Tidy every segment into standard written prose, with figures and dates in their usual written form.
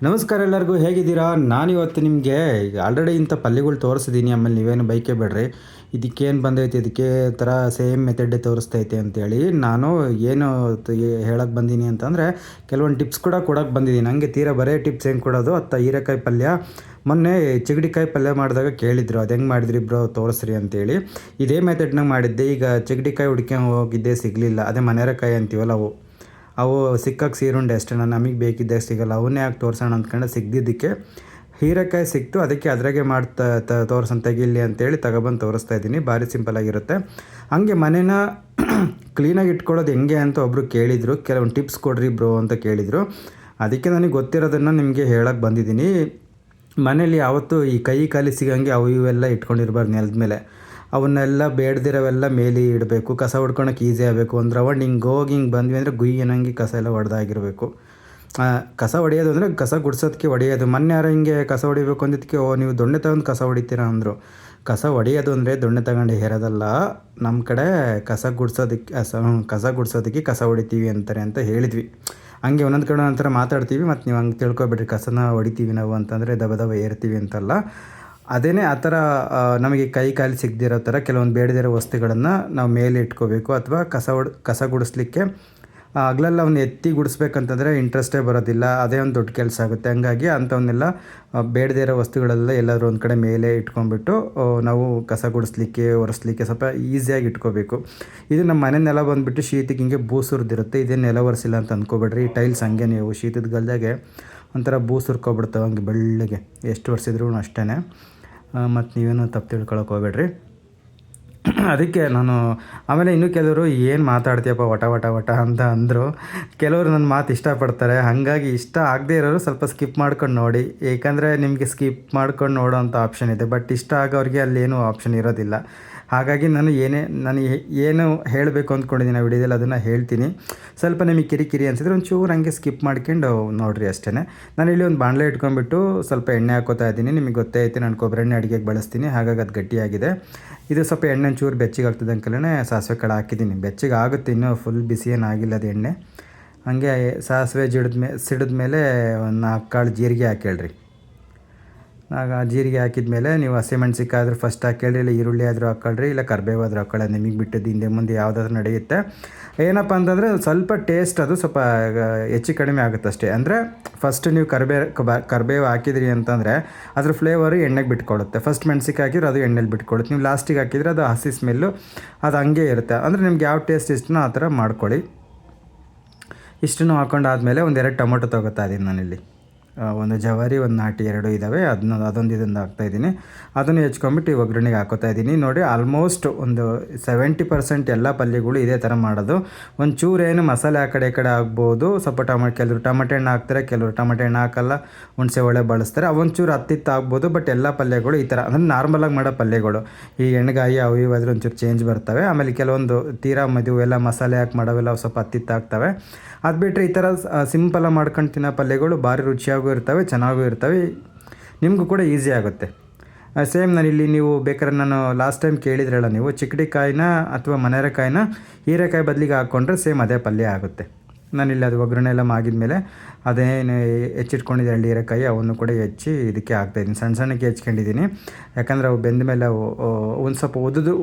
ನಮಸ್ಕಾರ ಎಲ್ಲರಿಗೂ, ಹೇಗಿದ್ದೀರಾ? ನಾನಿವತ್ತು ನಿಮಗೆ ಈಗ ಆಲ್ರೆಡಿ ಇಂಥ ಪಲ್ಯಗಳು ತೋರಿಸಿದ್ದೀನಿ. ಆಮೇಲೆ ನೀವೇನು ಬೈಕೆ ಬೇಡ್ರಿ, ಇದಕ್ಕೇನು ಬಂದೈತೆ, ಇದಕ್ಕೆ ಥರ ಸೇಮ್ ಮೆಥಡೇ ತೋರಿಸ್ತೈತೆ ಅಂತೇಳಿ ನಾನು ಏನು ಹೇಳಕ್ಕೆ ಬಂದೀನಿ ಅಂತಂದರೆ, ಕೆಲವೊಂದು ಟಿಪ್ಸ್ ಕೂಡ ಕೊಡೋಕ್ಕೆ ಬಂದಿದ್ದೀನಿ. ಹಂಗೆ ತೀರಾ ಬರೇ ಟಿಪ್ಸ್ ಏನು ಕೊಡೋದು, ಹೀರೆಕಾಯಿ ಪಲ್ಯ ಮೊನ್ನೆ ಚಿಗಡಿಕಾಯಿ ಪಲ್ಯ ಮಾಡಿದಾಗ ಕೇಳಿದ್ರು, ಅದು ಹೆಂಗೆ ಮಾಡಿದ್ರಿ ಬ್ರೋ ತೋರಿಸ್ರಿ ಅಂತೇಳಿ. ಇದೇ ಮೆಥಡ್ನಾಗ ಮಾಡಿದ್ದೆ. ಈಗ ಚಿಗಡಿಕಾಯಿ ಹುಡ್ಕೊಂಡು ಹೋಗಿದ್ದೆ, ಸಿಗಲಿಲ್ಲ. ಅದೇ ಮನೆರೆಕಾಯಿ ಅಂತೀವಲ್ಲ, ಅವು ಸಿಕ್ಕಕ್ಕೆ ಸೀರುಂಡೆ ಅಷ್ಟೇ. ನಮಗೆ ಬೇಕಿದ್ದಾಗ ಸಿಗೋಲ್ಲ, ಅವನ್ನೇ ಯಾಕೆ ತೋರಿಸೋಣ ಅಂದ್ಕೊಂಡು ಸಿಗ್ದಿದ್ದಕ್ಕೆ ಹೀರೆಕಾಯಿ ಸಿಕ್ತು. ಅದಕ್ಕೆ ಅದ್ರಾಗೆ ತೋರ್ಸೋಣ ತೆಗಿಲಿ ಅಂತೇಳಿ ತಗೊಬಂದು ತೋರಿಸ್ತಾ ಇದ್ದೀನಿ. ಭಾರಿ ಸಿಂಪಲಾಗಿರುತ್ತೆ. ಹಂಗೆ ಮನೇನ ಕ್ಲೀನಾಗಿ ಇಟ್ಕೊಳ್ಳೋದು ಹೆಂಗೆ ಅಂತ ಒಬ್ಬರು ಕೇಳಿದರು, ಕೆಲವೊಂದು ಟಿಪ್ಸ್ ಕೊಡ್ರಿ ಬ್ರೋ ಅಂತ ಕೇಳಿದರು. ಅದಕ್ಕೆ ನನಗೆ ಗೊತ್ತಿರೋದನ್ನು ನಿಮಗೆ ಹೇಳಕ್ಕೆ ಬಂದಿದ್ದೀನಿ. ಮನೇಲಿ ಯಾವತ್ತೂ ಈ ಕೈ ಕಾಲಿ ಸಿಗೋಂಗೆ ಅವು ಇವೆಲ್ಲ ಇಟ್ಕೊಂಡಿರ್ಬಾರ್ದು ನೆಲದ ಮೇಲೆ. ಅವನ್ನೆಲ್ಲ ಬೇಡದಿರೋವೆಲ್ಲ ಮೇಲೆ ಇಡಬೇಕು. ಕಸ ಹೊಡ್ಕೊಳಕ್ಕೆ ಈಸಿ ಆಗಬೇಕು. ಒಂದು ರೌಂಡ್ ಹಿಂಗೆ ಹೋಗಿ ಹಿಂಗೆ ಬಂದ್ವಿ ಅಂದರೆ ಗುಯ್ ಅನ್ನಂಗೆ ಕಸ ಎಲ್ಲ ಹೊಡೆದಾಗಿರಬೇಕು. ಕಸ ಹೊಡೆಯೋದು ಅಂದರೆ ಕಸ ಗುಡ್ಸೋದಕ್ಕೆ ಹೊಡೆಯೋದು. ಮೊನ್ನೆ ಯಾರೋ ಹಿಂಗೆ ಕಸ ಹೊಡಿಬೇಕು ಅಂದಿದ್ದಕ್ಕೆ, ನೀವು ದೊಣ್ಣೆ ತಗೊಂಡು ಕಸ ಹೊಡಿತೀರಾ ಅಂದರು. ಕಸ ಹೊಡೆಯೋದು ಅಂದರೆ ದೊಣ್ಣೆ ತಗೊಂಡು ಹೇರೋದಲ್ಲ. ನಮ್ಮ ಕಡೆ ಕಸ ಗುಡ್ಸೋದಕ್ಕೆ ಕಸ ಹೊಡಿತೀವಿ ಅಂತಾರೆ ಅಂತ ಹೇಳಿದ್ವಿ. ಹಂಗೆ ಒಂದೊಂದು ಕಡೆ ಒಂಥರ ಮಾತಾಡ್ತೀವಿ. ಮತ್ತು ನೀವು ಹಂಗೆ ತಿಳ್ಕೊಬೇಡ್ರಿ, ಕಸನ ಹೊಡಿತೀವಿ ನಾವು ಅಂತಂದರೆ ದಬ ಏರ್ತೀವಿ ಅಂತಲ್ಲ. ಅದೇನೇ ಆ ಥರ ನಮಗೆ ಕೈ ಕಾಲು ಸಿಗದಿರೋ ಥರ ಕೆಲವೊಂದು ಬೇಡದಿರೋ ವಸ್ತುಗಳನ್ನು ನಾವು ಮೇಲೆ ಇಟ್ಕೋಬೇಕು. ಅಥವಾ ಕಸ ಗುಡಿಸ್ಲಿಕ್ಕೆ ಹಗಲೆಲ್ಲ ಅವನ್ನ ಎತ್ತಿ ಗುಡಿಸ್ಬೇಕಂತಂದರೆ ಇಂಟ್ರೆಸ್ಟೇ ಬರೋದಿಲ್ಲ. ಅದೇ ಒಂದು ದೊಡ್ಡ ಕೆಲಸ ಆಗುತ್ತೆ. ಹಂಗಾಗಿ ಅಂಥವನ್ನೆಲ್ಲ ಬೇಡದೇ ಇರೋ ವಸ್ತುಗಳೆಲ್ಲ ಎಲ್ಲಾದರೂ ಒಂದು ಕಡೆ ಮೇಲೆ ಇಟ್ಕೊಂಡ್ಬಿಟ್ಟು ನಾವು ಕಸ ಗುಡಿಸ್ಲಿಕ್ಕೆ ಒರೆಸ್ಲಿಕ್ಕೆ ಸ್ವಲ್ಪ ಈಸಿಯಾಗಿ ಇಟ್ಕೋಬೇಕು. ಇದು ನಮ್ಮ ಮನೆ ನೆಲ ಬಂದುಬಿಟ್ಟು ಶೀತಕ್ಕೆ ಹಿಂಗೆ ಬೂಸುರ್ದಿರುತ್ತೆ. ಇದೇ ನೆಲ ಒರೆಸಿಲ್ಲ ಅಂತ ಅಂದ್ಕೊಬೇಡ್ರಿ. ಈ ಟೈಲ್ಸ್ ಹಂಗೆ ನೀವು ಶೀತದ ಗಲ್ದಾಗೆ ಒಂಥರ ಬೂಸುರ್ಕೊಬಿಡ್ತಾವೆ ಹಂಗೆ ಬೆಳ್ಳಗೆ, ಎಷ್ಟು ವರ್ಷಿದ್ರೂ ಅಷ್ಟೇ. ಮತ್ತು ನೀವೇನು ತಪ್ಪು ತಿಳ್ಕೊಳಕ್ಕೆ ಹೋಗ್ಬೇಡ್ರಿ. ಅದಕ್ಕೆ ನಾನು ಆಮೇಲೆ ಇನ್ನೂ ಕೆಲವರು ಏನು ಮಾತಾಡ್ತೀಯಪ್ಪ ವಟ ಅಂತ ಅಂದರು. ಕೆಲವರು ನನ್ನ ಮಾತು ಇಷ್ಟಪಡ್ತಾರೆ. ಹಾಗಾಗಿ ಇಷ್ಟ ಆಗದೇ ಇರೋರು ಸ್ವಲ್ಪ ಸ್ಕಿಪ್ ಮಾಡ್ಕೊಂಡು ನೋಡಿ. ಏಕೆಂದರೆ ನಿಮಗೆ ಸ್ಕಿಪ್ ಮಾಡ್ಕೊಂಡು ನೋಡೋ ಅಂಥ ಆಪ್ಷನ್ ಇದೆ. ಬಟ್ ಇಷ್ಟ ಆಗೋರಿಗೆ ಅಲ್ಲೇನೂ ಆಪ್ಷನ್ ಇರೋದಿಲ್ಲ. ಹಾಗಾಗಿ ನಾನು ಏನು ಹೇಳಬೇಕು ಅಂದ್ಕೊಂಡಿದ್ದೀನಿ ವಿಡಿಯೋದಲ್ಲಿ ಅದನ್ನು ಹೇಳ್ತೀನಿ. ಸ್ವಲ್ಪ ನಿಮಗೆ ಕಿರಿಕಿರಿ ಅನಿಸಿದ್ರೆ ಒಂಚೂರು ಹಂಗೆ ಸ್ಕಿಪ್ ಮಾಡ್ಕೊಂಡು ನೋಡಿರಿ ಅಷ್ಟೇ. ನಾನು ಇಲ್ಲಿ ಒಂದು ಬಾಣಲೆ ಇಟ್ಕೊಂಡ್ಬಿಟ್ಟು ಸ್ವಲ್ಪ ಎಣ್ಣೆ ಹಾಕೋತಾ ಇದ್ದೀನಿ. ನಿಮಗೆ ಗೊತ್ತೇ ಐತೆ, ನಾನು ಕೊಬ್ಬರಿ ಎಣ್ಣೆ ಅಡುಗೆಗೆ ಬಳಸ್ತೀನಿ. ಹಾಗಾಗಿ ಅದು ಗಟ್ಟಿಯಾಗಿದೆ. ಇದು ಸ್ವಲ್ಪ ಎಣ್ಣೆ ಒಂಚೂರು ಬೆಚ್ಚಗೆ ಆಗ್ತದೆ ಅಂಕಲೇ ಸಾಸಿವೆ ಕಾಳು ಹಾಕಿದ್ದೀನಿ. ಬೆಚ್ಚಗೆ ಆಗುತ್ತೆ, ಇನ್ನೂ ಫುಲ್ ಬಿಸಿ ಏನಾಗಿಲ್ಲ ಅದು ಎಣ್ಣೆ. ಹಾಗೆ ಸಾಸಿವೆ ಸಿಡಿದ ಮೇಲೆ ಒಂದು 4 ಕಾಳು ಜೀರಿಗೆ ಹಾಕೇಳ್ರಿ. ಆಗ ಜೀರಿಗೆ ಹಾಕಿದ ಮೇಲೆ ನೀವು ಹಸಿಮೆಣ್ಸಿಕಾಯಿ ಆದರೂ ಫಸ್ಟ್ ಹಾಕೇಳ್ರಿ, ಇಲ್ಲ ಈರುಳ್ಳಿ ಆದರೂ ಹಾಕ್ಕೊಳ್ರಿ, ಇಲ್ಲ ಕರಿಬೇವು ಆದರೂ ಹಾಕ್ಕೊಳ್ಳಿ. ನಿಮಗೆ ಬಿಟ್ಟಿದ್ದು ಹಿಂದೆ ಮುಂದೆ ಯಾವುದಾದ್ರೂ ನಡೆಯುತ್ತೆ. ಏನಪ್ಪ ಅಂತಂದರೆ ಸ್ವಲ್ಪ ಟೇಸ್ಟ್ ಅದು ಸ್ವಲ್ಪ ಹೆಚ್ಚು ಕಡಿಮೆ ಆಗುತ್ತೆ ಅಷ್ಟೇ. ಅಂದರೆ ಫಸ್ಟ್ ನೀವು ಕರಿಬೇವು ಹಾಕಿದ್ರಿ ಅಂತಂದರೆ ಅದ್ರ ಫ್ಲೇವರು ಎಣ್ಣೆಗೆ ಬಿಟ್ಕೊಡುತ್ತೆ. ಫಸ್ಟ್ ಮೆಣ್ಸಿಕಾಯಿ ಹಾಕಿದ್ರೆ ಅದು ಎಣ್ಣೆಲಿ ಬಿಟ್ಕೊಡುತ್ತೆ. ನೀವು ಲಾಸ್ಟಿಗೆ ಹಾಕಿದರೆ ಅದು ಹಸಿ ಸ್ಮೆಲ್ಲು ಅದು ಹಂಗೆ ಇರುತ್ತೆ. ಅಂದರೆ ನಿಮ್ಗೆ ಯಾವ ಟೇಸ್ಟ್ ಇಷ್ಟನೋ ಆ ಥರ ಮಾಡ್ಕೊಳ್ಳಿ. ಇಷ್ಟನ್ನು ಹಾಕೊಂಡಾದ್ಮೇಲೆ ಒಂದೆರಡು ಟೊಮೊಟೊ ತೊಗೋತಾ ಇದ್ದೀನಿ ನಾನಿಲ್ಲಿ. ಒಂದು ಜವಾರಿ, ಒಂದು ನಾಟಿ, 2 ಇದ್ದಾವೆ. ಇದೊಂದು ಹಾಕ್ತಾಯಿದ್ದೀನಿ. ಅದನ್ನು ಹೆಚ್ಕೊಂಬಿಟ್ಟು ಈ ಒಗ್ಗರಣೆಗೆ ಹಾಕೋತಾ ಇದ್ದೀನಿ. ನೋಡಿ, ಆಲ್ಮೋಸ್ಟ್ ಒಂದು 70% ಎಲ್ಲ ಪಲ್ಯಗಳು ಇದೇ ಥರ ಮಾಡೋದು. ಒಂಚೂರು ಏನು ಮಸಾಲೆ ಆ ಕಡೆ ಆಗ್ಬೋದು. ಸ್ವಲ್ಪ ಕೆಲವರು ಟೊಮೆಟೊ ಹಣ್ಣು ಹಾಕ್ತಾರೆ, ಕೆಲವರು ಟೊಮೆಟೊ ಹಣ್ಣು ಹಾಕಲ್ಲ, ಹುಣಸೆ ಒಳ್ಳೆ ಬಳಸ್ತಾರೆ. ಅವೊಂಚೂರು ಹತ್ತಿತ್ತು ಆಗ್ಬೋದು. ಬಟ್ ಎಲ್ಲ ಪಲ್ಯಗಳು ಈ ಥರ ಅಂದರೆ ನಾರ್ಮಲಾಗಿ ಮಾಡೋ ಪಲ್ಯಗಳು. ಈ ಎಣ್ಗಾಯಿ ಅವು ಇವಾದ್ರೆ ಒಂಚೂರು ಚೇಂಜ್ ಬರ್ತವೆ. ಆಮೇಲೆ ಕೆಲವೊಂದು ತೀರಾ ಮದುವೆಲ್ಲ ಮಸಾಲೆ ಹಾಕಿ ಮಾಡೋವೆಲ್ಲ ಸ್ವಲ್ಪ ಹತ್ತಿತ್ತು ಆಗ್ತವೆ. ಅದು ಬಿಟ್ಟರೆ ಈ ಥರ ಸಿಂಪಲಾಗಿ ಮಾಡ್ಕೊಂಡು ತಿನ್ನೋ ಪಲ್ಯಗಳು ಭಾರಿ ರುಚಿಯಾಗೂ ಇರ್ತವೆ, ಚೆನ್ನಾಗೂ ಇರ್ತವೆ, ನಿಮಗೂ ಕೂಡ ಈಸಿ ಆಗುತ್ತೆ. ಸೇಮ್ ನೀವು ಬೇಕಾದ್ರೆ ನಾನು ಲಾಸ್ಟ್ ಟೈಮ್ ಕೇಳಿದ್ರಲ್ಲ, ನೀವು ಚಿಕ್ಕಡಿಕಾಯಿನ ಅಥವಾ ಮನೆರೆಕಾಯಿನ ಹೀರೆಕಾಯಿ ಬದಲಿಗೆ ಹಾಕ್ಕೊಂಡ್ರೆ ಸೇಮ್ ಅದೇ ಪಲ್ಯ ಆಗುತ್ತೆ. ನಾನಿಲ್ಲಿ ಅದು ಒಗ್ಗರಣೆ ಎಲ್ಲ ಆಗಿದ್ಮೇಲೆ ಅದೇನು ಹೆಚ್ಚಿಟ್ಕೊಂಡಿದ್ದೆ ಹೀರೆಕಾಯಿ ಅವನ್ನು ಕೂಡ ಹೆಚ್ಚಿ ಇದಕ್ಕೆ ಹಾಕ್ತಾಯಿದ್ದೀನಿ. ಸಣ್ಣಕ್ಕೆ ಹೆಚ್ಕೊಂಡಿದ್ದೀನಿ. ಯಾಕಂದರೆ ಅವು ಬೆಂದ ಮೇಲೆ ಒಂದು ಸ್ವಲ್ಪ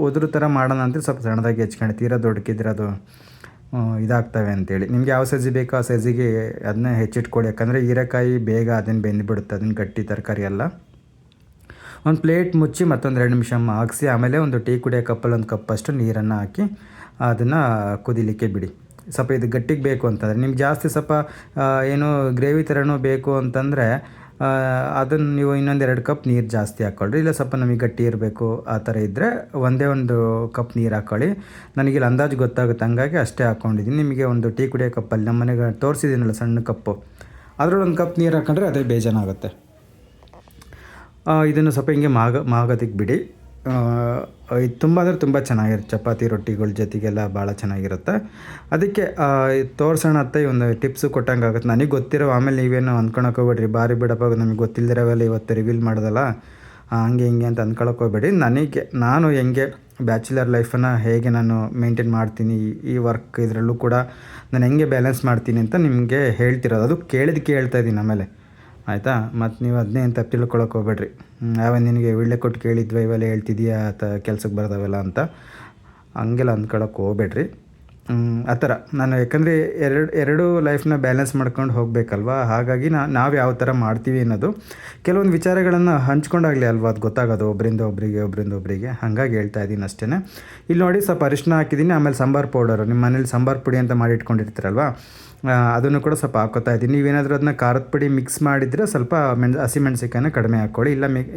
ಉದುರು ಥರ ಮಾಡೋಣ ಅಂತ ಸ್ವಲ್ಪ ಸಣ್ಣದಾಗಿ ಹೆಚ್ಕೊಂಡು, ತೀರಾ ದೊಡ್ಡಕ್ಕಿದ್ರೆ ಅದು ಇದಾಗ್ತವೆ ಅಂತೇಳಿ. ನಿಮ್ಗೆ ಯಾವ ಸೈಜ್ ಬೇಕೋ ಆ ಸೈಜಿಗೆ ಅದನ್ನ ಹೆಚ್ಚಿಟ್ಕೊಳ್ಳಿ. ಯಾಕಂದರೆ ಹೀರೆಕಾಯಿ ಬೇಗ ಅದನ್ನು ಬೆಂದುಬಿಡುತ್ತೆ, ಅದನ್ನು ಗಟ್ಟಿ ತರಕಾರಿ ಎಲ್ಲ. ಒಂದು ಪ್ಲೇಟ್ ಮುಚ್ಚಿ ಮತ್ತೊಂದು 2 ನಿಮಿಷ ಹಾಕಿಸಿ, ಆಮೇಲೆ ಒಂದು ಟೀ ಕುಡಿಯೋ ಕಪ್ಪಲ್ಲಿ ಒಂದು ಕಪ್ಪಷ್ಟು ನೀರನ್ನು ಹಾಕಿ ಅದನ್ನು ಕುದಿಲಿಕ್ಕೆ ಬಿಡಿ. ಸ್ವಲ್ಪ ಇದು ಗಟ್ಟಿಗೆ ಬೇಕು ಅಂತಂದರೆ, ನಿಮ್ಗೆ ಜಾಸ್ತಿ ಸ್ವಲ್ಪ ಏನು ಗ್ರೇವಿ ಥರನೂ ಬೇಕು ಅಂತಂದರೆ ಅದನ್ನು ನೀವು ಇನ್ನೊಂದು 2 ಕಪ್ ನೀರು ಜಾಸ್ತಿ ಹಾಕ್ಕೊಳ್ರಿ. ಇಲ್ಲ ಸ್ವಲ್ಪ ನಮಗೆ ಗಟ್ಟಿ ಇರಬೇಕು ಆ ಥರ ಇದ್ದರೆ ಒಂದೇ ಒಂದು ಕಪ್ ನೀರು ಹಾಕ್ಕೊಳ್ಳಿ. ನನಗಿಲ್ಲಿ ಅಂದಾಜು ಗೊತ್ತಾಗುತ್ತೆ, ಹಂಗಾಗಿ ಅಷ್ಟೇ ಹಾಕ್ಕೊಂಡಿದ್ದೀನಿ. ನಿಮಗೆ ಒಂದು ಟೀ ಕುಡಿಯೋ ಕಪ್ಪಲ್ಲಿ ನಮ್ಮ ಮನೆಗೆ ತೋರಿಸಿದ್ದೀನಲ್ಲ ಸಣ್ಣ ಕಪ್ಪು, ಅದರಲ್ಲಿ ಒಂದು ಕಪ್ ನೀರು ಹಾಕೊಂಡ್ರೆ ಅದೇ ಬೇಜಾನಾಗುತ್ತೆ. ಇದನ್ನು ಸ್ವಲ್ಪ ಹಿಂಗೆ ಮಾಗೋದಕ್ಕೆ ಬಿಡಿ. ಇದು ತುಂಬ ಅಂದರೆ ತುಂಬ ಚೆನ್ನಾಗಿರುತ್ತೆ. ಚಪಾತಿ ರೊಟ್ಟಿಗಳ ಜೊತೆಗೆಲ್ಲ ಭಾಳ ಚೆನ್ನಾಗಿರುತ್ತೆ. ಅದಕ್ಕೆ ತೋರಿಸೋಣ ಅಂತ ಈ ಒಂದು ಟಿಪ್ಸು ಕೊಟ್ಟಂಗೆ ಆಗುತ್ತೆ. ನನಗೆ ಗೊತ್ತಿರೋ, ಆಮೇಲೆ ನೀವೇನು ಅಂದ್ಕೊಳಕ್ಕೆ ಹೋಗ್ಬೇಡ್ರಿ, ಭಾರಿ ಬಿಡಪ್ಪ ನಮಗೆ ಗೊತ್ತಿಲ್ಲದಿರೋವೆಲ್ಲ ಇವತ್ತು ರಿವೀಲ್ ಮಾಡೋದಲ್ಲ ಹಂಗೆ ಹಿಂಗೆ ಅಂತ ಅಂದ್ಕೊಳಕ್ಕೆ ಹೋಗ್ಬೇಡಿ. ನಾನು ಹೆಂಗೆ ಬ್ಯಾಚುಲರ್ ಲೈಫನ್ನು ಹೇಗೆ ನಾನು ಮೇಂಟೈನ್ ಮಾಡ್ತೀನಿ, ಈ ವರ್ಕ್ ಇದರಲ್ಲೂ ಕೂಡ ನಾನು ಹೆಂಗೆ ಬ್ಯಾಲೆನ್ಸ್ ಮಾಡ್ತೀನಿ ಅಂತ ನಿಮಗೆ ಹೇಳ್ತಿರೋದು. ಅದು ಕೇಳಿದ್ದಕ್ಕೆ ಹೇಳ್ತಾಯಿದ್ದೀನಿ. ಆಮೇಲೆ ಆಯಿತಾ. ಮತ್ತು ನೀವು ಅದನ್ನೇ ಏನು ತಪ್ಪು ತಿಳ್ಕೊಳಕ್ಕೆ ಹೋಗ್ಬೇಡ್ರಿ. ಯಾವ ನಿನಗೆ ಒಳ್ಳೆ ಕೊಟ್ಟು ಕೇಳಿದ್ವ ಇವೆಲ್ಲ ಹೇಳ್ತಿದ್ದೀಯಾ ಕೆಲ್ಸಕ್ಕೆ ಬರ್ತಾವೆಲ್ಲ ಅಂತ ಹಂಗೆಲ್ಲ ಅಂದ್ಕೊಳಕ್ಕೆ ಹೋಗ್ಬೇಡ್ರಿ. ಆ ಥರ ನಾನು ಯಾಕಂದರೆ ಎರಡು ಲೈಫ್ನ ಬ್ಯಾಲೆನ್ಸ್ ಮಾಡ್ಕೊಂಡು ಹೋಗಬೇಕಲ್ವ. ಹಾಗಾಗಿ ನಾವು ಯಾವ ಥರ ಮಾಡ್ತೀವಿ ಅನ್ನೋದು ಕೆಲವೊಂದು ವಿಚಾರಗಳನ್ನು ಹಂಚ್ಕೊಂಡಾಗಲಿ ಅಲ್ವಾ ಅದು ಗೊತ್ತಾಗೋದು, ಒಬ್ಬರಿಂದ ಒಬ್ಬರಿಗೆ. ಹಾಗಾಗಿ ಹೇಳ್ತಾ ಇದ್ದೀನಿ ಅಷ್ಟೇ. ಇಲ್ಲಿ ನೋಡಿ ಸ್ವಲ್ಪ ಅರಿಶಿನ ಹಾಕಿದ್ದೀನಿ, ಆಮೇಲೆ ಸಾಂಬಾರು ಪೌಡರು ನಿಮ್ಮ ಮನೇಲಿ ಸಾಂಬಾರು ಪುಡಿ ಅಂತ ಮಾಡಿ ಇಟ್ಕೊಂಡಿರ್ತೀರಲ್ವ, ಅದನ್ನು ಕೂಡ ಸ್ವಲ್ಪ ಹಾಕ್ಕೋತಾ ಇದ್ದೀನಿ. ನೀವೇನಾದರೂ ಅದನ್ನ ಖಾರದ ಪುಡಿ ಮಿಕ್ಸ್ ಮಾಡಿದರೆ ಸ್ವಲ್ಪ ಹಸಿಮೆಣ್ಸಿಕಾಯಿನ ಕಡಿಮೆ ಹಾಕ್ಕೊಳ್ಳಿ,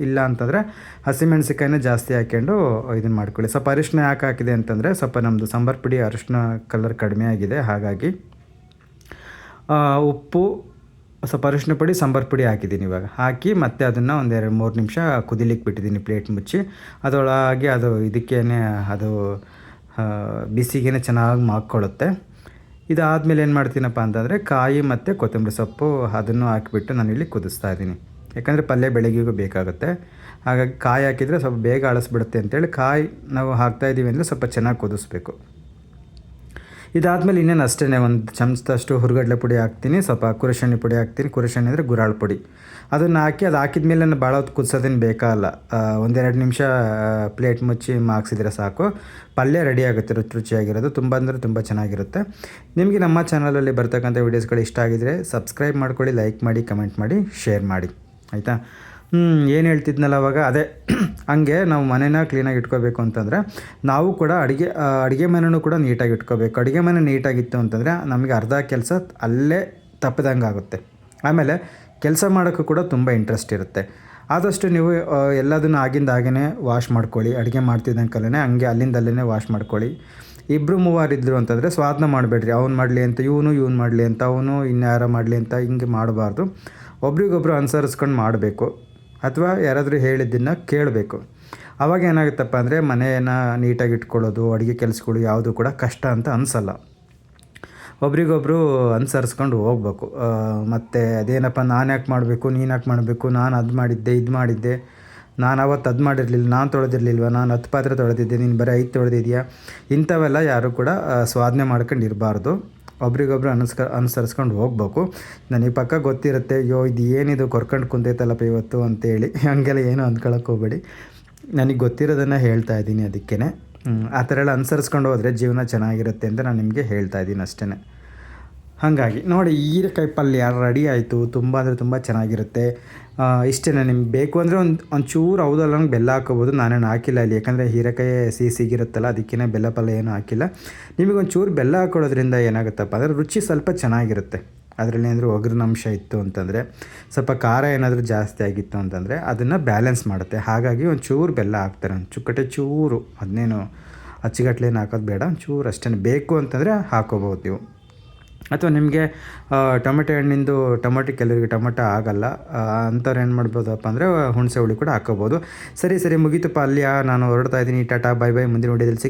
ಇಲ್ಲ ಅಂತಂದರೆ ಹಸಿಮೆಣ್ಸಿಕಾಯಿನ ಜಾಸ್ತಿ ಹಾಕ್ಕೊಂಡು ಇದನ್ನು ಮಾಡ್ಕೊಳ್ಳಿ. ಸ್ವಲ್ಪ ಅರಿಶಿನ ಯಾಕೆ ಹಾಕಿದೆ ಅಂತಂದರೆ ಸ್ವಲ್ಪ ನಮ್ಮದು ಸಾಂಬಾರು ಪುಡಿ ಅರಿಶಿನ ಕಲರ್ ಕಡಿಮೆ ಆಗಿದೆ, ಹಾಗಾಗಿ ಉಪ್ಪು, ಸ್ವಲ್ಪ ಅರಿಶಿನ ಪುಡಿ, ಸಾಂಬಾರು ಪುಡಿ ಹಾಕಿದ್ದೀನಿ. ಇವಾಗ ಹಾಕಿ ಮತ್ತೆ ಅದನ್ನು ಒಂದು 2-3 ನಿಮಿಷ ಕುದಿಲಿಕ್ಕೆ ಬಿಟ್ಟಿದ್ದೀನಿ ಪ್ಲೇಟ್ ಮುಚ್ಚಿ. ಅದರೊಳಗೆ ಅದು ಇದಕ್ಕೇನೆ ಅದು ಬಿಸಿಗೇ ಚೆನ್ನಾಗಿ ಮಾಡ್ಕೊಳ್ಳುತ್ತೆ. ಇದಾದಮೇಲೆ ಏನು ಮಾಡ್ತೀನಪ್ಪ ಅಂತಂದರೆ ಕಾಯಿ ಮತ್ತು ಕೊತ್ತಂಬರಿ ಸೊಪ್ಪು ಅದನ್ನು ಹಾಕಿಬಿಟ್ಟು ನಾನಿಲ್ಲಿ ಕುದಿಸ್ತಾ ಇದ್ದೀನಿ. ಯಾಕಂದರೆ ಪಲ್ಯ ಬೆಳಗ್ಗೆಗೂ ಬೇಕಾಗುತ್ತೆ. ಹಾಗಾಗಿ ಕಾಯಿ ಹಾಕಿದರೆ ಸ್ವಲ್ಪ ಬೇಗ ಅಳಿಸ್ಬಿಡುತ್ತೆ ಅಂತೇಳಿ ಕಾಯಿ ನಾವು ಹಾಕ್ತಾಯಿದ್ದೀವಿ ಅಂದರೆ ಸ್ವಲ್ಪ ಚೆನ್ನಾಗಿ ಕುದಿಸ್ಬೇಕು. ಇದಾದಮೇಲೆ ಇನ್ನೇನು ಅಷ್ಟೇ, ಒಂದು ಚಮಚದಷ್ಟು ಹುರ್ಗಡ್ಲೆ ಪುಡಿ ಹಾಕ್ತೀನಿ, ಸ್ವಲ್ಪ ಕುರುಶೆಣ್ಣೆ ಪುಡಿ ಹಾಕ್ತೀನಿ. ಕುರುಶೆಣ್ಣೆ ಅಂದರೆ ಗುರಾಳ್ ಪುಡಿ. ಅದನ್ನು ಹಾಕಿ ಅದು ಹಾಕಿದ ಮೇಲೆ ನಾನು ಭಾಳ ಹೊತ್ತು ಕುದಿಸೋದೇನು ಬೇಕಾಗಲ್ಲ. 1-2 ನಿಮಿಷ ಪ್ಲೇಟ್ ಮುಚ್ಚಿ ಮಾಗಿಸಿದ್ರೆ ಸಾಕು, ಪಲ್ಯ ರೆಡಿ ಆಗುತ್ತೆ. ರುಚಿಯಾಗಿರೋದು ತುಂಬ ಅಂದರೆ ತುಂಬ ಚೆನ್ನಾಗಿರುತ್ತೆ. ನಿಮಗೆ ನಮ್ಮ ಚಾನಲಲ್ಲಿ ಬರ್ತಕ್ಕಂಥ ವೀಡಿಯೋಸ್ಗಳು ಇಷ್ಟ ಆಗಿದರೆ ಸಬ್ಸ್ಕ್ರೈಬ್ ಮಾಡ್ಕೊಳ್ಳಿ, ಲೈಕ್ ಮಾಡಿ, ಕಮೆಂಟ್ ಮಾಡಿ, ಶೇರ್ ಮಾಡಿ, ಆಯಿತಾ. ಏನು ಹೇಳ್ತಿದ್ನಲ್ಲ ಅವಾಗ, ಅದೇ ಹಂಗೆ ನಾವು ಮನೇನ ಕ್ಲೀನಾಗಿ ಇಟ್ಕೋಬೇಕು ಅಂತಂದರೆ ನಾವು ಕೂಡ ಅಡುಗೆ ಮನೆಯೂ ಕೂಡ ನೀಟಾಗಿ ಇಟ್ಕೋಬೇಕು. ಅಡುಗೆ ಮನೆ ನೀಟಾಗಿತ್ತು ಅಂತಂದರೆ ನಮಗೆ ಅರ್ಧ ಕೆಲಸ ಅಲ್ಲೇ ತಪ್ಪದಂಗೆ ಆಗುತ್ತೆ. ಆಮೇಲೆ ಕೆಲಸ ಮಾಡೋಕ್ಕೂ ಕೂಡ ತುಂಬ ಇಂಟ್ರೆಸ್ಟ್ ಇರುತ್ತೆ. ಆದಷ್ಟು ನೀವು ಎಲ್ಲದನ್ನು ಆಗಿಂದಾಗೇ ವಾಶ್ ಮಾಡ್ಕೊಳ್ಳಿ. ಅಡುಗೆ ಮಾಡ್ತಿದ್ದಂಕಲ್ಲೇ ಹಂಗೆ ಅಲ್ಲಿಂದಲ್ಲೇ ವಾಶ್ ಮಾಡ್ಕೊಳ್ಳಿ. 2-3 ಇದ್ದರು ಅಂತಂದರೆ ಸ್ವಾದನ ಮಾಡಬೇಡ್ರಿ. ಅವ್ನು ಮಾಡಲಿ ಅಂತ ಇವನು ಮಾಡಲಿ ಅಂತ ಅವನು ಇನ್ಯಾರೋ ಮಾಡಲಿ ಅಂತ ಹಿಂಗೆ ಮಾಡಬಾರ್ದು. ಒಬ್ರಿಗೊಬ್ರು ಅನುಸರಿಸ್ಕೊಂಡು ಮಾಡಬೇಕು, ಅಥವಾ ಯಾರಾದರೂ ಹೇಳಿದ್ದನ್ನು ಕೇಳಬೇಕು. ಆವಾಗ ಏನಾಗುತ್ತಪ್ಪ ಅಂದರೆ ಮನೆಯನ್ನು ನೀಟಾಗಿ ಇಟ್ಕೊಳ್ಳೋದು, ಅಡುಗೆ ಕೆಲಸಗಳು ಯಾವುದು ಕೂಡ ಕಷ್ಟ ಅಂತ ಅನಿಸಲ್ಲ. ಒಬ್ರಿಗೊಬ್ಬರು ಅನುಸರಿಸ್ಕೊಂಡು ಹೋಗ್ಬೇಕು. ಮತ್ತು ಅದೇನಪ್ಪ ನಾನು ಯಾಕೆ ಮಾಡಬೇಕು, ನೀನು ಯಾಕೆ ಮಾಡಬೇಕು, ನಾನು ಅದು ಮಾಡಿದ್ದೆ, ಇದು ಮಾಡಿದ್ದೆ, ನಾನು ಅವತ್ತು ಅದು ಮಾಡಿರಲಿಲ್ಲ, ನಾನು ತೊಳೆದಿರಲಿಲ್ವ, ನಾನು 10 ಪಾತ್ರೆ ತೊಳೆದಿದ್ದೆ, ನೀನು ಬರೀ 5 ತೊಳೆದಿದೆಯಾ, ಇಂಥವೆಲ್ಲ ಯಾರು ಕೂಡ ಸ್ವಾಧನೆ ಮಾಡ್ಕೊಂಡು ಇರಬಾರ್ದು. ಒಬ್ರಿಗೊಬ್ರು ಅನುಸರಿಸ್ಕೊಂಡು ಹೋಗ್ಬೇಕು. ನನಗೆ ಪಕ್ಕ ಗೊತ್ತಿರುತ್ತೆ, ಅಯ್ಯೋ ಇದು ಏನಿದು ಕೊರ್ಕೊಂಡು ಕುಂತೈತಲ್ಲಪ್ಪ ಇವತ್ತು ಅಂತೇಳಿ, ಹಾಗೆಲ್ಲ ಏನೂ ಅಂದ್ಕೊಳಕ್ಕೆ ಹೋಗ್ಬೇಡಿ. ನನಗೆ ಗೊತ್ತಿರೋದನ್ನು ಹೇಳ್ತಾ ಇದ್ದೀನಿ, ಅದಕ್ಕೇ ಆ ಥರ ಎಲ್ಲ ಅನುಸರಿಸ್ಕೊಂಡು ಹೋದರೆ ಜೀವನ ಚೆನ್ನಾಗಿರುತ್ತೆ ಅಂತ ನಾನು ನಿಮಗೆ ಹೇಳ್ತಾ ಇದ್ದೀನಿ ಅಷ್ಟೇ. ಹಾಗಾಗಿ ನೋಡಿ, ಹೀರೆಕಾಯಿ ಪಲ್ಯ ರೆಡಿ ಆಯಿತು. ತುಂಬ ಅಂದರೆ ತುಂಬ ಚೆನ್ನಾಗಿರುತ್ತೆ. ಇಷ್ಟೇ. ನಿಮ್ಗೆ ಬೇಕು ಅಂದರೆ ಒಂಚೂರು ಹೌದಲ್ಲ ಬೆಲ್ಲ ಹಾಕೋಬೋದು. ನಾನೇನು ಹಾಕಿಲ್ಲ ಇಲ್ಲಿ, ಯಾಕಂದರೆ ಹೀರೆಕಾಯಿ ಸಿಗಿರುತ್ತಲ್ಲ, ಅದಕ್ಕೇ ಬೆಲ್ಲ ಪಲ್ಯ ಏನೂ ಹಾಕಿಲ್ಲ. ನಿಮಗೆ ಒಂಚೂರು ಬೆಲ್ಲ ಹಾಕೊಳ್ಳೋದ್ರಿಂದ ಏನಾಗುತ್ತಪ್ಪ ಅಂದರೆ ರುಚಿ ಸ್ವಲ್ಪ ಚೆನ್ನಾಗಿರುತ್ತೆ. ಅದರಲ್ಲಿ ಏನಾದರೂ ಒಗ್ಗರಣೆ ಅಂಶ ಇತ್ತು ಅಂತಂದರೆ, ಸ್ವಲ್ಪ ಖಾರ ಏನಾದರೂ ಜಾಸ್ತಿ ಆಗಿತ್ತು ಅಂತಂದರೆ ಅದನ್ನು ಬ್ಯಾಲೆನ್ಸ್ ಮಾಡುತ್ತೆ. ಹಾಗಾಗಿ ಒಂಚೂರು ಬೆಲ್ಲ ಹಾಕ್ತಾರೆ, ಒಂದು ಚುಕ್ಕಟೆ ಚೂರು. ಅದನ್ನೇನು ಅಚ್ಚುಗಟ್ಲೇನು ಹಾಕೋದು ಬೇಡ, ಒಂಚೂರು ಅಷ್ಟೇ. ಬೇಕು ಅಂತಂದರೆ ಹಾಕೋಬೋದು ನೀವು. ಅಥವಾ ನಿಮಗೆ ಟೊಮೆಟೊ ಕೆಲವರಿಗೆ ಟೊಮೆಟೊ ಆಗೋಲ್ಲ, ಅಂಥವ್ರು ಏನು ಮಾಡ್ಬೋದಪ್ಪ ಅಂದರೆ ಹುಣಸೆ ಹುಳಿ ಕೂಡ ಹಾಕೋಬೋದು. ಸರಿ ಮುಗೀತು ಪಲ್ಯ. ನಾನು ಹೊರಡ್ತಾ ಇದ್ದೀನಿ. Tata, bye bye. ಮುಂದಿನ ವಿಡಿಯೋದಲ್ಲಿ